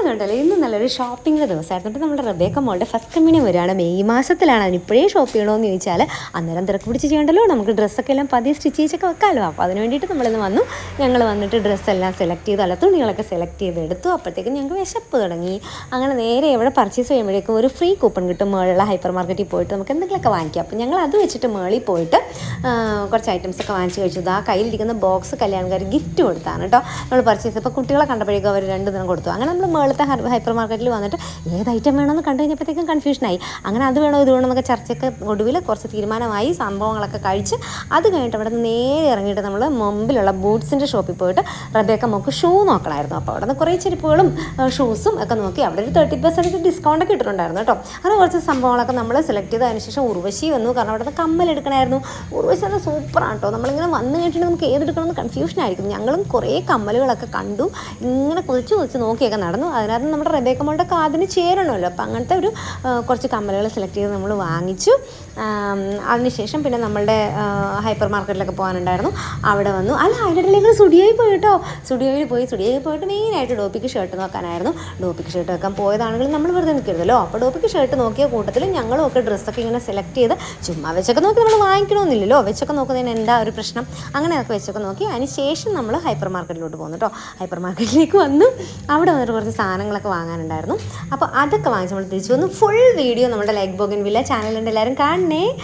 ഞാനുണ്ടല്ലോ ഇന്ന് നല്ലൊരു ഷോപ്പിങ്ങിൻ്റെ ദിവസമായിരുന്നു. നമ്മുടെ റബേക്ക മോളുടെ ഫസ്റ്റ് കമ്മ്യൂണിയൻ വരികയാണ്. മെയ് മാസത്തിലാണ്. അതിനിപ്പോഴേ ഷോപ്പ് ചെയ്യണമെന്ന് ചോദിച്ചാൽ അന്നേരം തിരക്ക് പിടിച്ച് ചെയ്യണ്ടല്ലോ, നമുക്ക് ഡ്രസ്സൊക്കെ എല്ലാം പതിയെ സ്റ്റിച്ച് ചെയ്തൊക്കെ വെക്കാമല്ലോ. അപ്പോൾ അതിന് വേണ്ടിയിട്ട് നമ്മളിന്ന് വന്നു. ഞങ്ങൾ വന്നിട്ട് ഡ്രസ്സെല്ലാം സെലക്ട് ചെയ്തു, അല്ല തുണികളൊക്കെ സെലക്ട് ചെയ്തെടുത്തു. അപ്പോഴത്തേക്കും ഞങ്ങൾക്ക് വിശപ്പ് തുടങ്ങി. അങ്ങനെ നേരെ എവിടെ പർച്ചേസ് ചെയ്യുമ്പോഴേക്കും ഒരു ഫ്രീ കൂപ്പൺ കിട്ടും. മേളിലുള്ള ഹൈപ്പർ മാർക്കറ്റിൽ പോയിട്ട് നമുക്ക് എന്തെങ്കിലുമൊക്കെ വാങ്ങിക്കാം. അപ്പോൾ ഞങ്ങൾ അത് വെച്ചിട്ട് മേളിൽ പോയിട്ട് കുറച്ച് ഐറ്റംസൊക്കെ വാങ്ങിച്ച് കഴിച്ചു. ആ കയ്യിലിരിക്കുന്ന ബോക്സ് കല്യാണക്കാർ ഗിഫ്റ്റ് കൊടുത്താണ് കേട്ടോ. നമ്മൾ പർച്ചേസ് ഇപ്പോൾ കുട്ടികളെ കണ്ടപ്പോഴേക്കും അവർ 2 ദിനം കൊടുത്തു. അങ്ങനെ നമ്മൾ മേളത്തെ ഹൈപ്പർ മാർക്കറ്റിൽ വന്നിട്ട് ഏത് ഐറ്റം വേണമെന്ന് കണ്ടു കഴിഞ്ഞപ്പോഴത്തേക്കും കൺഫ്യൂഷനായി. അങ്ങനെ അത് വേണോ ഇത് വേണോ എന്നൊക്കെ ചർച്ചയ്ക്ക് ഒടുവിൽ കുറച്ച് തീരുമാനമായി. സംഭവങ്ങളൊക്കെ കഴിച്ച് അത് കഴിഞ്ഞിട്ട് അവിടെ നിന്ന് നേരെ ഇറങ്ങിയിട്ട് നമ്മൾ മുമ്പിലുള്ള ബൂട്ട്സിൻ്റെ ഷോപ്പിൽ പോയിട്ട് റബേക്ക മോൾക്ക് ഷൂ നോക്കണമായിരുന്നു. അപ്പോൾ അവിടെ നിന്ന് കുറേ ചെരുപ്പുകളും ഷൂസും ഒക്കെ നോക്കി. അവിടെ ഒരു 30% ഡിസ്കൗണ്ടൊക്കെ ഇട്ടിട്ടുണ്ടായിരുന്നു കേട്ടോ. അങ്ങനെ കുറച്ച് സംഭവങ്ങളൊക്കെ നമ്മൾ സെലക്ട് ചെയ്ത് അതിന് ശേഷം ഉർവശി വന്നു. കാരണം അവിടെ നിന്ന് കമ്മലെടുക്കണമായിരുന്നു. ഉർവശി അത് സൂപ്പറാണ് കേട്ടോ. നമ്മളിങ്ങനെ വന്നു കഴിഞ്ഞിട്ട് നമുക്ക് ഏതെടുക്കണമെന്ന് കൺഫ്യൂഷനായിരിക്കും. ഞങ്ങളും കുറേ കമ്മലുകളൊക്കെ കണ്ടു, ഇങ്ങനെ കുതിച്ച് നോക്കിയൊക്കെ നടന്നു. അതിനകത്ത് നമ്മുടെ റബേക്ക മോളുടെ കാതിന് ചേരണമല്ലോ. അപ്പോൾ അങ്ങനത്തെ ഒരു കുറച്ച് കമ്മലുകൾ സെലക്ട് ചെയ്ത് നമ്മൾ വാങ്ങിച്ചു. അതിനുശേഷം പിന്നെ നമ്മളുടെ ഹൈപ്പർ മാർക്കറ്റിലൊക്കെ പോകാനുണ്ടായിരുന്നു. അവിടെ വന്നു. അല്ല, അതിൻ്റെ ഇടയിൽ സ്റ്റുഡിയോയിൽ പോയി കേട്ടോ. സ്റ്റുഡിയോയിൽ പോയിട്ട് മെയിനായിട്ട് ഡോപ്പിക്ക് ഷർട്ട് നോക്കാനായിരുന്നു. ഡോപ്പിക്ക് ഷർട്ട് വെക്കാൻ പോയതാണെങ്കിൽ നമ്മൾ വെറുതെ നിൽക്കരുതല്ലോ. അപ്പോൾ ഡോപ്പിക്ക് ഷർട്ട് നോക്കിയ കൂട്ടത്തിൽ ഞങ്ങളും ഒക്കെ ഡ്രസ്സൊക്കെ ഇങ്ങനെ സെലക്ട് ചെയ്ത് ചുമ്മാ വെച്ചൊക്കെ നോക്കി നമ്മൾ വാങ്ങിക്കണമെന്നില്ലല്ലോ. വെച്ചൊക്കെ നോക്കുന്നതിന് എന്താ ഒരു പ്രശ്നം. അങ്ങനെയൊക്കെ വെച്ചൊക്കെ നോക്കി അതിന് ശേഷം നമ്മൾ ഹൈപ്പർ മാർക്കറ്റിലോട്ട് പോകുന്നു കേട്ടോ. ഹൈപ്പർ മാർക്കറ്റിലേക്ക് വന്നു. അവിടെ വന്നിട്ട് കുറച്ച് സാധനങ്ങളൊക്കെ വാങ്ങാനുണ്ടായിരുന്നു. അപ്പോൾ അതൊക്കെ വാങ്ങിച്ച് നമ്മൾ തിരിച്ചു വന്നു. ഫുൾ വീഡിയോ നമ്മുടെ ലൈക്ക് ബോഗൻവില്ല ചാനലുണ്ട്, എല്ലാവരും കാണണേ.